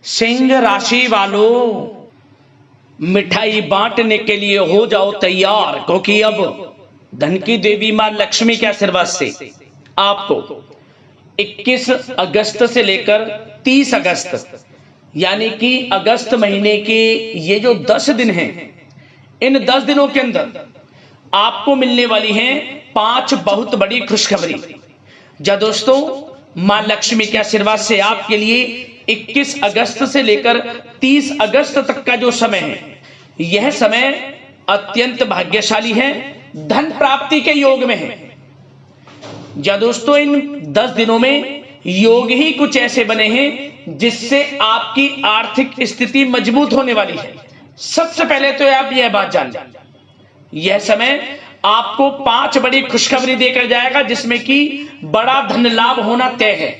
सिंह राशि वालों, मिठाई बांटने के लिए हो जाओ तैयार, क्योंकि अब धन की देवी मां लक्ष्मी के आशीर्वाद से आपको 21 अगस्त से लेकर 30 अगस्त यानी कि अगस्त महीने के ये जो 10 दिन हैं, इन 10 दिनों के अंदर आपको मिलने वाली हैं 5 बहुत बड़ी खुशखबरी। जा दोस्तों, मां लक्ष्मी के आशीर्वाद से आपके लिए 21 अगस्त से लेकर 30 अगस्त तक का जो समय है, यह समय अत्यंत भाग्यशाली है, धन प्राप्ति के योग में है। जा दोस्तों, इन 10 दिनों में योग ही कुछ ऐसे बने हैं जिससे आपकी आर्थिक स्थिति मजबूत होने वाली है। सबसे पहले तो आप यह बात जान लें, यह समय आपको 5 बड़ी खुशखबरी देकर जाएगा, जिसमें कि बड़ा धन लाभ होना तय है।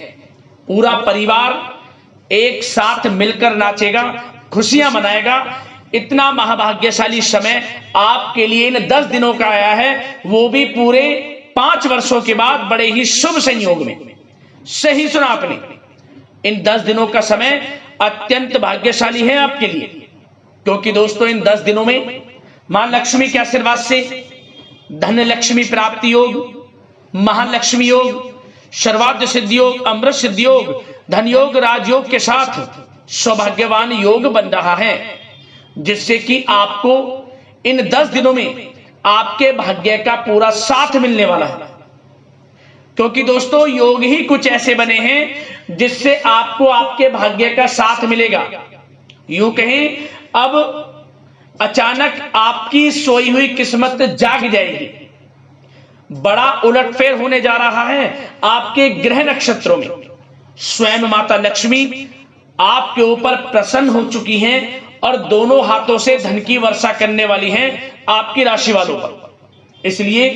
पूरा परिवार एक साथ मिलकर नाचेगा, खुशियां मनाएगा। इतना महाभाग्यशाली समय आपके लिए इन 10 दिनों का आया है, वो भी पूरे 5 वर्षों के बाद बड़े ही शुभ संयोग में। सही सुना आपने, इन 10 दिनों का समय अत्यंत भाग्यशाली है आपके लिए, क्योंकि दोस्तों इन 10 दिनों में मां लक्ष्मी के आशीर्वाद से धन लक्ष्मी प्राप्ति योग, महालक्ष्मी योग, सर्वार्थ सिद्धि योग, अमृत सिद्धि योग, धन योग, राजयोग के साथ सौभाग्यवान योग बन रहा है, जिससे कि आपको इन 10 दिनों में आपके भाग्य का पूरा साथ मिलने वाला है। क्योंकि दोस्तों योग ही कुछ ऐसे बने हैं जिससे आपको आपके भाग्य का साथ मिलेगा। यूं कहें, अब अचानक आपकी सोई हुई किस्मत जाग जाएगी। बड़ा उलटफेर होने जा रहा है आपके ग्रह नक्षत्रों में। स्वयं माता लक्ष्मी आपके ऊपर प्रसन्न हो चुकी हैं और दोनों हाथों से धन की वर्षा करने वाली हैं आपकी राशि वालों पर। इसलिए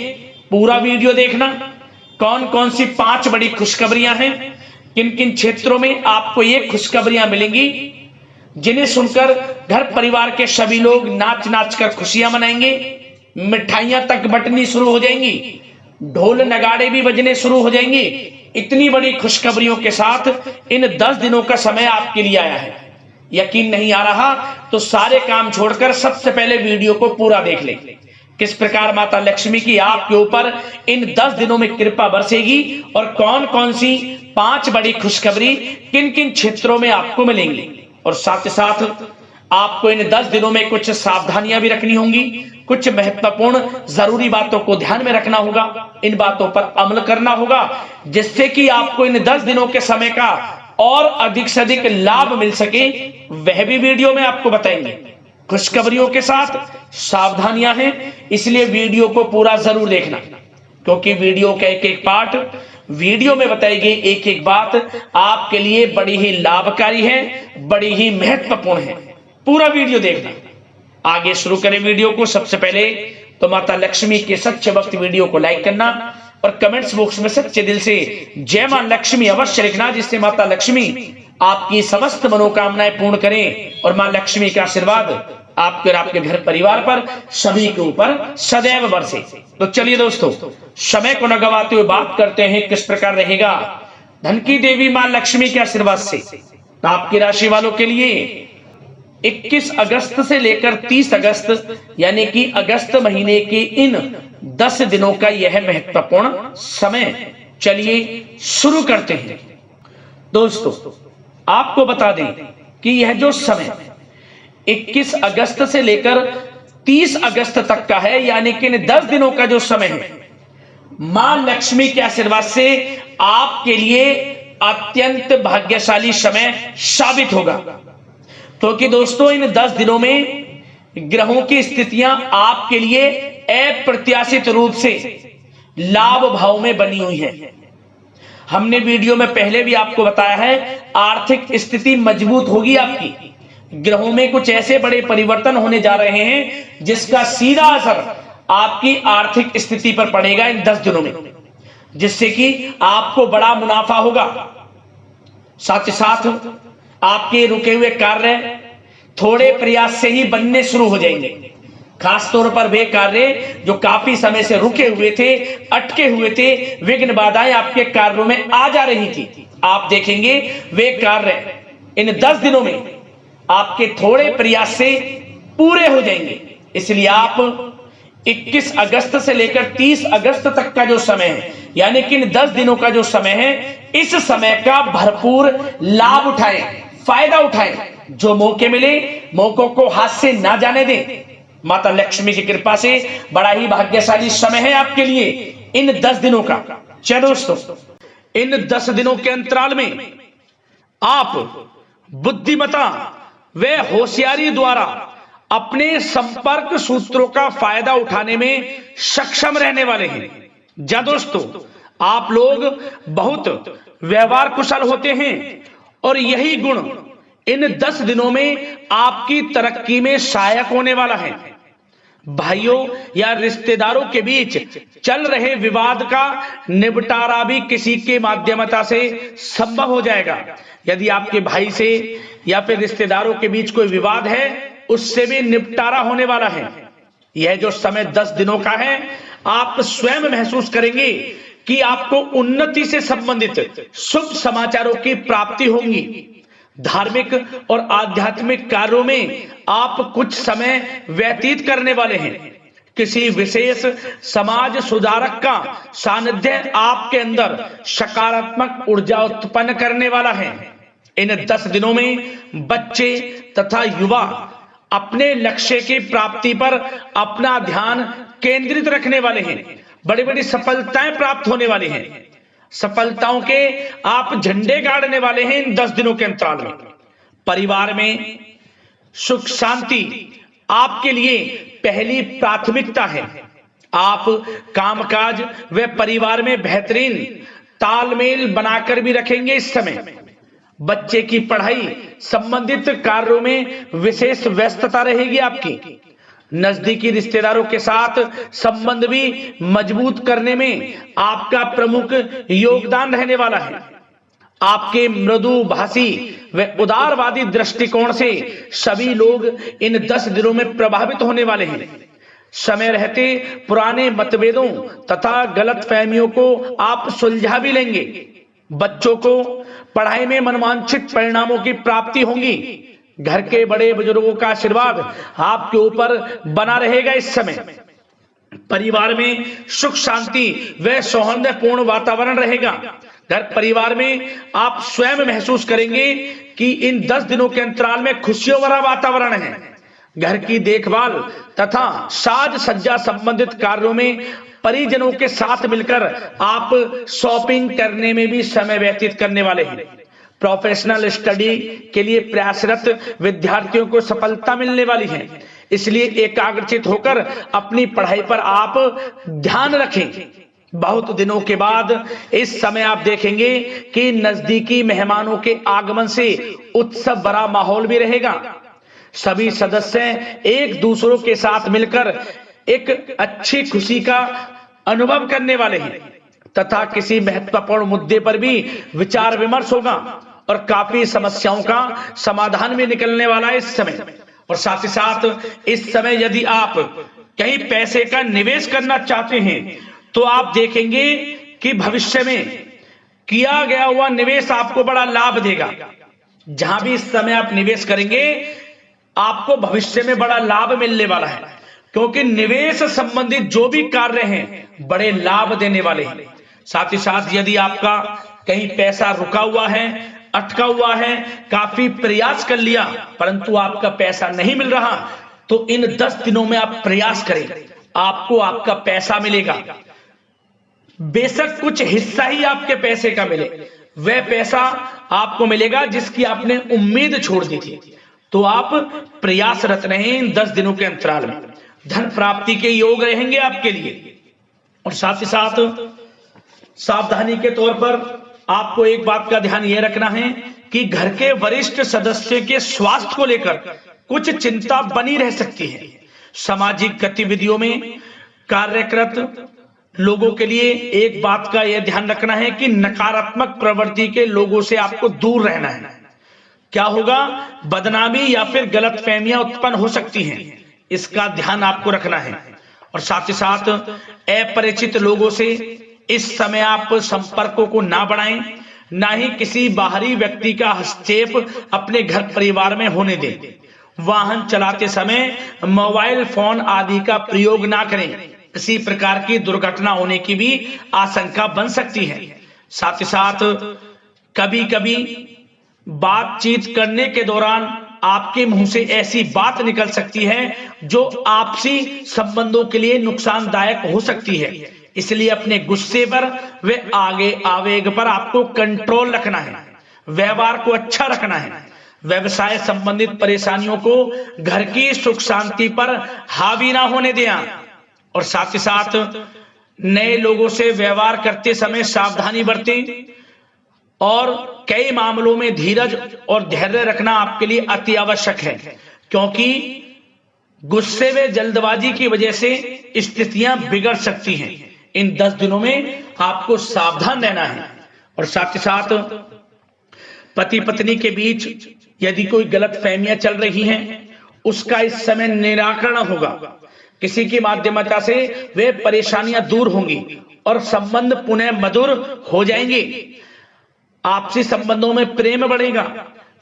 पूरा वीडियो देखना, कौन कौन सी 5 बड़ी खुशखबरियां हैं, किन किन क्षेत्रों में आपको ये खुशखबरियां मिलेंगी, जिन्हें सुनकर घर परिवार के सभी लोग नाच नाच कर खुशियां मनाएंगे, मिठाइयां तक बंटनी शुरू हो जाएंगी, ढोल नगाड़े भी बजने शुरू हो जाएंगे। इतनी बड़ी खुशखबरियों के साथ इन 10 दिनों का समय आपके लिए आया है। यकीन नहीं आ रहा तो सारे काम छोड़कर सबसे पहले वीडियो को पूरा देख लें, किस प्रकार माता लक्ष्मी की आपके ऊपर इन 10 दिनों में कृपा बरसेगी और कौन कौन सी 5 बड़ी खुशखबरी किन किन क्षेत्रों में आपको मिलेंगी। और साथ ही साथ आपको इन 10 दिनों में कुछ सावधानियां भी रखनी होंगी, कुछ महत्वपूर्ण जरूरी बातों को ध्यान में रखना होगा, इन बातों पर अमल करना होगा, जिससे कि आपको इन 10 दिनों के समय का और अधिक से अधिक लाभ मिल सके। वह भी वीडियो में आपको बताएंगे। खुशखबरियों के साथ सावधानियां हैं, इसलिए वीडियो को पूरा जरूर देखना, क्योंकि वीडियो का एक एक पार्ट, वीडियो में बताई गई एक एक बात आपके लिए बड़ी ही लाभकारी है, बड़ी ही महत्वपूर्ण है। पूरा वीडियो देखना। आगे शुरू करें वीडियो को। सबसे पहले तो माता लक्ष्मी के सच्चे भक्त वीडियो को लाइक करना और कमेंट्स बॉक्स में सच्चे दिल से जय मां लक्ष्मी अवश्य लिखना, जिससे माता लक्ष्मी आपकी समस्त मनोकामनाएं पूर्ण करें और मां लक्ष्मी का आशीर्वाद आपके और आपके घर परिवार पर सभी के ऊपर सदैव बरसे। तो चलिए दोस्तों, समय को न गवाते हुए बात करते हैं किस प्रकार रहेगा धन की देवी मां लक्ष्मी के आशीर्वाद से आपकी राशि वालों के लिए 21 अगस्त से लेकर 30 अगस्त यानी कि अगस्त महीने के इन 10 दिनों का यह महत्वपूर्ण समय। चलिए शुरू करते हैं। दोस्तों आपको बता दें कि यह जो समय 21 अगस्त से लेकर 30 अगस्त तक का है, यानी कि इन 10 दिनों का जो समय है, मां लक्ष्मी के आशीर्वाद से आपके लिए अत्यंत भाग्यशाली समय साबित होगा। क्योंकि दोस्तों इन 10 दिनों में ग्रहों की स्थितियां आपके लिए अप्रत्याशित रूप से लाभ भाव में बनी हुई है। हमने वीडियो में पहले भी आपको बताया है, आर्थिक स्थिति मजबूत होगी आपकी। ग्रहों में कुछ ऐसे बड़े परिवर्तन होने जा रहे हैं जिसका सीधा असर आपकी आर्थिक स्थिति पर पड़ेगा इन 10 दिनों में, जिससे कि आपको बड़ा मुनाफा होगा। साथ ही साथ आपके रुके हुए कार्य थोड़े प्रयास से ही बनने शुरू हो जाएंगे। खासतौर पर वे कार्य जो काफी समय से रुके हुए थे, अटके हुए थे, विघ्न बाधाएं आपके कार्यों में आ जा रही थी, आप देखेंगे वे कार्य इन 10 दिनों में आपके थोड़े प्रयास से पूरे हो जाएंगे। इसलिए आप 21 अगस्त से लेकर 30 अगस्त तक का जो समय है, यानी कि इन 10 दिनों का जो समय है, इस समय का भरपूर लाभ उठाएं, फायदा उठाएं। जो मौके मिले मौकों को हाथ से ना जाने दें। माता लक्ष्मी की कृपा से बड़ा ही भाग्यशाली समय है आपके लिए इन 10 दिनों का। चलो दोस्तों, इन 10 दिनों के अंतराल में आप बुद्धिमता व होशियारी द्वारा अपने संपर्क सूत्रों का फायदा उठाने में सक्षम रहने वाले हैं। जा दोस्तों, आप लोग बहुत व्यवहार कुशल होते हैं और यही गुण इन 10 दिनों में आपकी तरक्की में सहायक होने वाला है। भाइयों या रिश्तेदारों के बीच चल रहे विवाद का निपटारा भी किसी के माध्यमता से संभव हो जाएगा। यदि आपके भाई से या फिर रिश्तेदारों के बीच कोई विवाद है, उससे भी निपटारा होने वाला है। यह जो समय 10 दिनों का है, आप स्वयं महसूस करेंगे कि आपको उन्नति से संबंधित शुभ समाचारों की प्राप्ति होगी। धार्मिक और आध्यात्मिक कार्यों में आप कुछ समय व्यतीत करने वाले हैं। किसी विशेष समाज सुधारक का सानिध्य आपके अंदर सकारात्मक ऊर्जा उत्पन्न करने वाला है। इन 10 दिनों में बच्चे तथा युवा अपने लक्ष्य की प्राप्ति पर अपना ध्यान केंद्रित रखने वाले हैं। बड़ी बड़ी सफलताएं प्राप्त होने वाली हैं। सफलताओं के आप झंडे गाड़ने वाले हैं इन 10 दिनों के अंतराल में। परिवार में सुख शांति आपके लिए पहली प्राथमिकता है। आप कामकाज व परिवार में बेहतरीन तालमेल बनाकर भी रखेंगे। इस समय बच्चे की पढ़ाई संबंधित कार्यों में विशेष व्यस्तता रहेगी आपकी। नजदीकी रिश्तेदारों के साथ संबंध भी मजबूत करने में आपका प्रमुख योगदान रहने वाला है। आपके मृदुभाषी व उदारवादी दृष्टिकोण से सभी लोग इन 10 दिनों में प्रभावित होने वाले हैं। समय रहते पुराने मतभेदों तथा गलतफहमियों को आप सुलझा भी लेंगे। बच्चों को पढ़ाई में मनवांछित परिणामों की प्राप्ति होगी। घर के बड़े बुजुर्गों का आशीर्वाद आपके ऊपर बना रहेगा। इस समय परिवार में सुख शांति व सौहार्दपूर्ण वातावरण रहेगा। घर परिवार में आप स्वयं महसूस करेंगे कि इन 10 दिनों के अंतराल में खुशियों भरा वातावरण है। घर की देखभाल तथा साज सज्जा संबंधित कार्यों में परिजनों के साथ मिलकर आप शॉपिंग करने में भी समय व्यतीत करने वाले हैं। प्रोफेशनल स्टडी के लिए प्रयासरत विद्यार्थियों को सफलता मिलने वाली है। इसलिए एकाग्रचित होकर अपनी पढ़ाई पर आप ध्यान रखें। बहुत दिनों के बाद इस समय आप देखेंगे कि नजदीकी मेहमानों के आगमन से उत्सव भरा माहौल भी रहेगा। सभी सदस्य एक दूसरों के साथ मिलकर एक अच्छी खुशी का अनुभव करने वाले हैं तथा किसी महत्वपूर्ण मुद्दे पर भी विचार विमर्श होगा और काफी समस्याओं का समाधान भी निकलने वाला है इस समय। और साथ ही साथ इस समय यदि आप कहीं पैसे का निवेश करना चाहते हैं तो आप देखेंगे कि भविष्य में किया गया हुआ निवेश आपको बड़ा लाभ देगा। जहां भी इस समय आप निवेश करेंगे आपको भविष्य में बड़ा लाभ मिलने वाला है, क्योंकि निवेश संबंधित जो भी कार्य हैं बड़े लाभ देने वाले हैं। साथ ही साथ यदि आपका कहीं पैसा रुका हुआ है, अटका हुआ है, काफी प्रयास कर लिया परंतु आपका पैसा नहीं मिल रहा, तो इन 10 दिनों में आप प्रयास करें, आपको आपका पैसा मिलेगा। बेशक कुछ हिस्सा ही आपके पैसे का मिले, वह पैसा आपको मिलेगा जिसकी आपने उम्मीद छोड़ दी थी। तो आप प्रयासरत रहें इन 10 दिनों के अंतराल में। धन प्राप्ति के योग रहेंगे आपके लिए। और साथ ही साथ सावधानी के तौर पर आपको एक बात का ध्यान यह रखना है कि घर के वरिष्ठ सदस्य के स्वास्थ्य को लेकर कुछ चिंता बनी रह सकती है। सामाजिक गतिविधियों में कार्यरत लोगों के लिए एक बात का यह ध्यान रखना है कि नकारात्मक प्रवृत्ति के लोगों से आपको दूर रहना है। क्या होगा, बदनामी या फिर गलतफहमियां उत्पन्न हो सकती हैं, इसका ध्यान आपको रखना है। और साथ ही साथ अपरिचित लोगों से इस समय आप संपर्कों को ना बढ़ाएं। ना ही किसी बाहरी व्यक्ति का हस्तक्षेप अपने घर परिवार में होने दें। वाहन चलाते समय मोबाइल फोन आदि का प्रयोग ना करें, किसी प्रकार की दुर्घटना होने की भी आशंका बन सकती है। साथ ही साथ कभी कभी बातचीत करने के दौरान आपके मुंह से ऐसी बात निकल सकती है जो आपसी संबंधों के लिए नुकसानदायक हो सकती है। इसलिए अपने गुस्से पर व आगे आवेग पर आपको कंट्रोल रखना है, व्यवहार को अच्छा रखना है। व्यवसाय संबंधित परेशानियों को घर की सुख शांति पर हावी ना होने दें। और साथ ही साथ नए लोगों से व्यवहार करते समय सावधानी बरतें और कई मामलों में धीरज और धैर्य रखना आपके लिए अति आवश्यक है, क्योंकि गुस्से में जल्दबाजी की वजह से स्थितियां बिगड़ सकती हैं। इन 10 दिनों में आपको सावधान रहना है। और साथ ही साथ पति पत्नी के बीच यदि कोई गलत फहमियां चल रही हैं, उसका इस समय निराकरण होगा। किसी की माध्यमता से वे परेशानियां दूर होंगी और संबंध पुनः मधुर हो जाएंगे। आपसी संबंधों में प्रेम बढ़ेगा।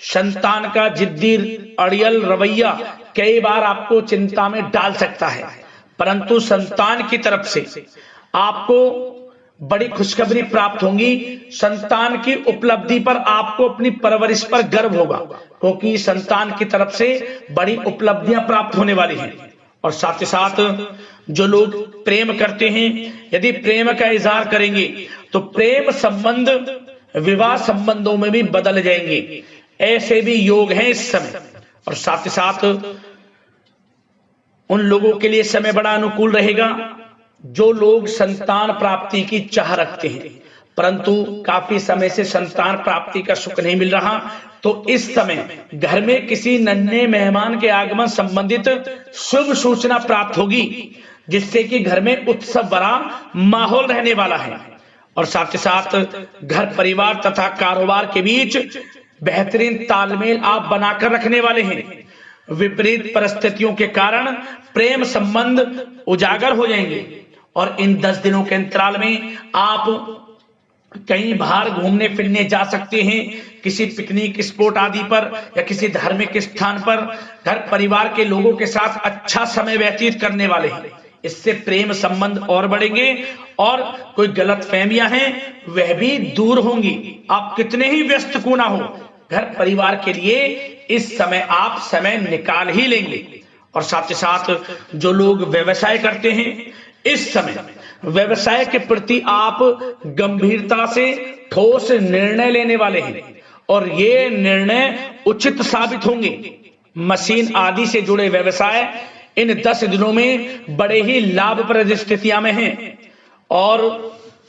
संतान का जिद्दी अड़ियल रवैया कई बार आपको चिंता में डाल सकता है, परंतु संतान की तरफ से आपको बड़ी खुशखबरी प्राप्त होगी। संतान की उपलब्धि पर आपको अपनी परवरिश पर गर्व होगा, क्योंकि संतान की तरफ से बड़ी उपलब्धियां प्राप्त होने वाली हैं। और साथ ही साथ जो लोग प्रेम करते हैं, यदि प्रेम का इजहार करेंगे तो प्रेम संबंध विवाह संबंधों में भी बदल जाएंगे। ऐसे भी योग हैं इस समय। और साथ ही साथ उन लोगों के लिए समय बड़ा अनुकूल रहेगा जो लोग संतान प्राप्ति की चाह रखते हैं, परंतु काफी समय से संतान प्राप्ति का सुख नहीं मिल रहा, तो इस समय घर में किसी नन्हे मेहमान के आगमन संबंधित शुभ सूचना प्राप्त होगी, जिससे कि घर में उत्सव भरा माहौल रहने वाला है। और साथ ही साथ घर परिवार तथा कारोबार के बीच बेहतरीन तालमेल आप बनाकर रखने वाले हैं। विपरीत परिस्थितियों के कारण प्रेम संबंध उजागर हो जाएंगे। और इन 10 दिनों के अंतराल में आप कहीं बाहर घूमने फिरने जा सकते हैं, किसी पिकनिक स्पॉट आदि पर या किसी धार्मिक स्थान पर घर परिवार के लोगों के साथ अच्छा समय व्यतीत करने वाले हैं। इससे प्रेम संबंध और बढ़ेंगे और कोई गलत फहमियां हैं वह भी दूर होंगी। आप कितने ही व्यस्त क्यों ना हो, घर परिवार के लिए इस समय आप समय निकाल ही लेंगे। और साथ ही साथ जो लोग व्यवसाय करते हैं, इस समय व्यवसाय के प्रति आप गंभीरता से ठोस निर्णय लेने वाले हैं और ये निर्णय उचित साबित होंगे। मशीन आदि से जुड़े व्यवसाय इन 10 दिनों में बड़े ही लाभप्रद स्थितियां में हैं। और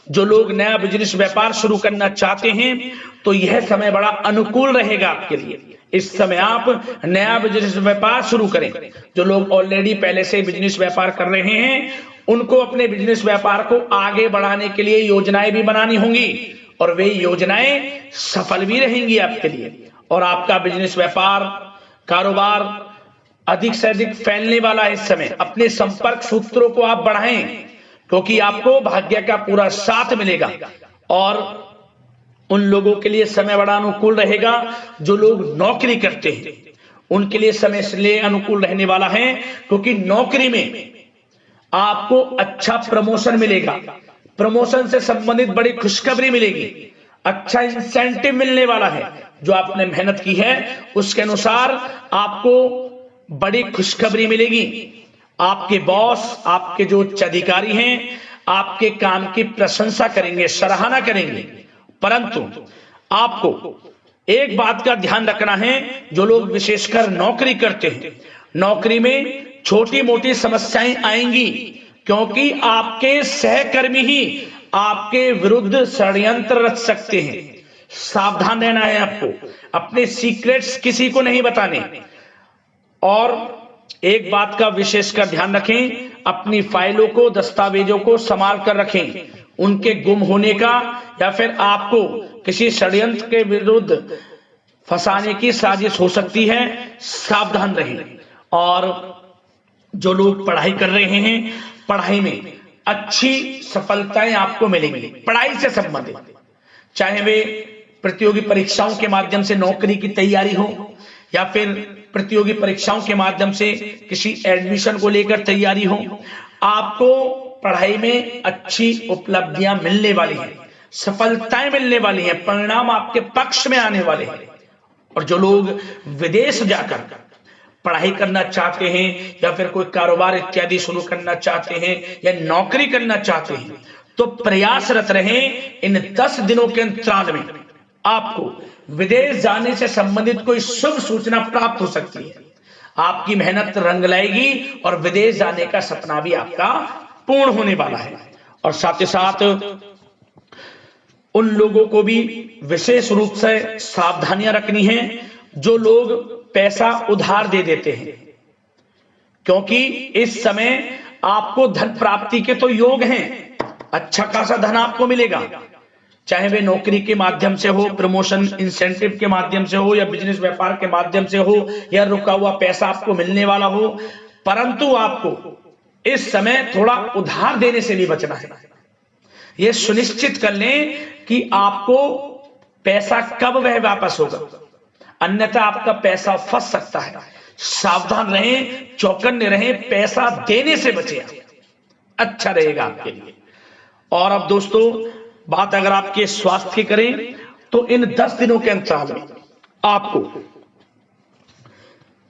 जो लोग नया बिजनेस व्यापार शुरू करना चाहते हैं तो यह समय बड़ा अनुकूल रहेगा आपके लिए। इस समय आप नया बिजनेस व्यापार शुरू करें। जो लोग ऑलरेडी पहले से बिजनेस व्यापार कर रहे हैं, उनको अपने बिजनेस व्यापार को आगे बढ़ाने के लिए योजनाएं भी बनानी होंगी और वे योजनाएं सफल भी रहेंगी आपके लिए। और आपका बिजनेस व्यापार कारोबार अधिक से अधिक फैलने वाला है। इस समय अपने संपर्क सूत्रों को आप बढ़ाएं, क्योंकि आपको भाग्य का पूरा साथ मिलेगा। और उन लोगों के लिए समय बड़ा अनुकूल रहेगा जो लोग नौकरी करते हैं, उनके लिए समय इसलिए अनुकूल रहने वाला है क्योंकि नौकरी में आपको अच्छा प्रमोशन मिलेगा। प्रमोशन से संबंधित बड़ी खुशखबरी मिलेगी, अच्छा इंसेंटिव मिलने वाला है। जो आपने मेहनत की है उसके अनुसार आपको बड़ी खुशखबरी मिलेगी। आपके बॉस, आपके जो उच्च अधिकारी हैं, आपके काम की प्रशंसा करेंगे, सराहना करेंगे। परंतु आपको एक बात का ध्यान रखना है, जो लोग विशेषकर नौकरी करते हैं, नौकरी में छोटी मोटी समस्याएं आएंगी, क्योंकि आपके सहकर्मी ही आपके विरुद्ध षड्यंत्र रच सकते हैं। सावधान रहना है आपको, अपने सीक्रेट्स किसी को नहीं बताने। और एक बात का विशेषकर ध्यान रखें, अपनी फाइलों को, दस्तावेजों को संभाल कर रखें। उनके गुम होने का या फिर आपको किसी षड्यंत्र के विरुद्ध फंसाने की साजिश हो सकती है, सावधान रहें। और जो लोग पढ़ाई कर रहे हैं, पढ़ाई में अच्छी सफलताएं आपको मिलेंगी। पढ़ाई से संबंधित, चाहे वे प्रतियोगी परीक्षाओं के माध्यम से नौकरी की तैयारी हो, या फिर प्रतियोगी परीक्षाओं के माध्यम से किसी एडमिशन को लेकर तैयारी हो, आपको पढ़ाई में अच्छी उपलब्धियां मिलने वाली हैं, सफलताएं मिलने वाली हैं, परिणाम आपके पक्ष में आने वाले हैं। और जो लोग विदेश जाकर पढ़ाई करना चाहते हैं या फिर कोई कारोबार इत्यादि शुरू करना चाहते हैं या नौकरी करना चाहते हैं, तो प्रयासरत रहें। इन 10 दिनों के अंतराल में आपको विदेश जाने से संबंधित कोई शुभ सूचना प्राप्त हो सकती है। आपकी मेहनत रंग लाएगी और विदेश जाने का सपना भी आपका पूर्ण होने वाला है। और साथ ही साथ उन लोगों को भी विशेष रूप से सावधानियां रखनी है जो लोग पैसा उधार दे देते हैं, क्योंकि इस समय आपको धन प्राप्ति के तो योग हैं, अच्छा खासा धन आपको मिलेगा, चाहे वे नौकरी के माध्यम से हो, प्रमोशन इंसेंटिव के माध्यम से हो, या बिजनेस व्यापार के माध्यम से हो, या रुका हुआ पैसा आपको मिलने वाला हो। परंतु आपको इस समय थोड़ा उधार देने से भी बचना है। यह सुनिश्चित कर लें कि आपको पैसा कब वह वापस होगा, अन्यथा आपका पैसा फंस सकता है। सावधान रहें, चौकन्ने रहें, पैसा देने से बचें, अच्छा रहेगा आपके लिए। और अब दोस्तों, बात अगर आपके स्वास्थ्य की करें तो इन 10 दिनों के अंतराल में आपको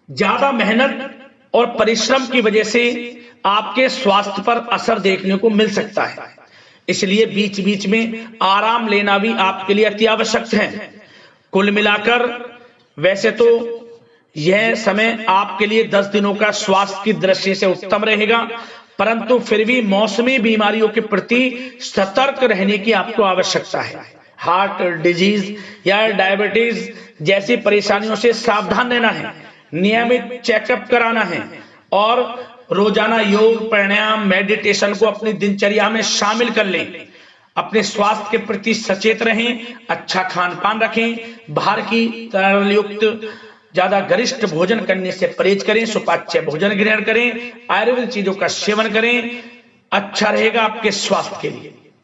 ज्यादा मेहनत और परिश्रम की वजह से आपके स्वास्थ्य पर असर देखने को मिल सकता है, इसलिए बीच बीच में आराम लेना भी आपके लिए अति आवश्यक है। कुल मिलाकर वैसे तो यह समय आपके लिए 10 दिनों का स्वास्थ्य की दृष्टि से उत्तम रहेगा, परंतु फिर भी मौसमी बीमारियों के प्रति सतर्क रहने की आपको आवश्यकता है। हार्ट डिजीज या डायबिटीज जैसी परेशानियों से सावधान रहना है, नियमित चेकअप कराना है और रोजाना योग, प्राणायाम, मेडिटेशन को अपनी दिनचर्या में शामिल कर लें। अपने स्वास्थ्य के प्रति सचेत रहें, अच्छा खान पान रखें, बाहर की तरल युक्त ज्यादा गरिष्ठ भोजन करने से परहेज करें, सुपाच्य भोजन ग्रहण करें, आयुर्वेदिक चीजों का सेवन करें, अच्छा रहेगा आपके स्वास्थ्य के लिए।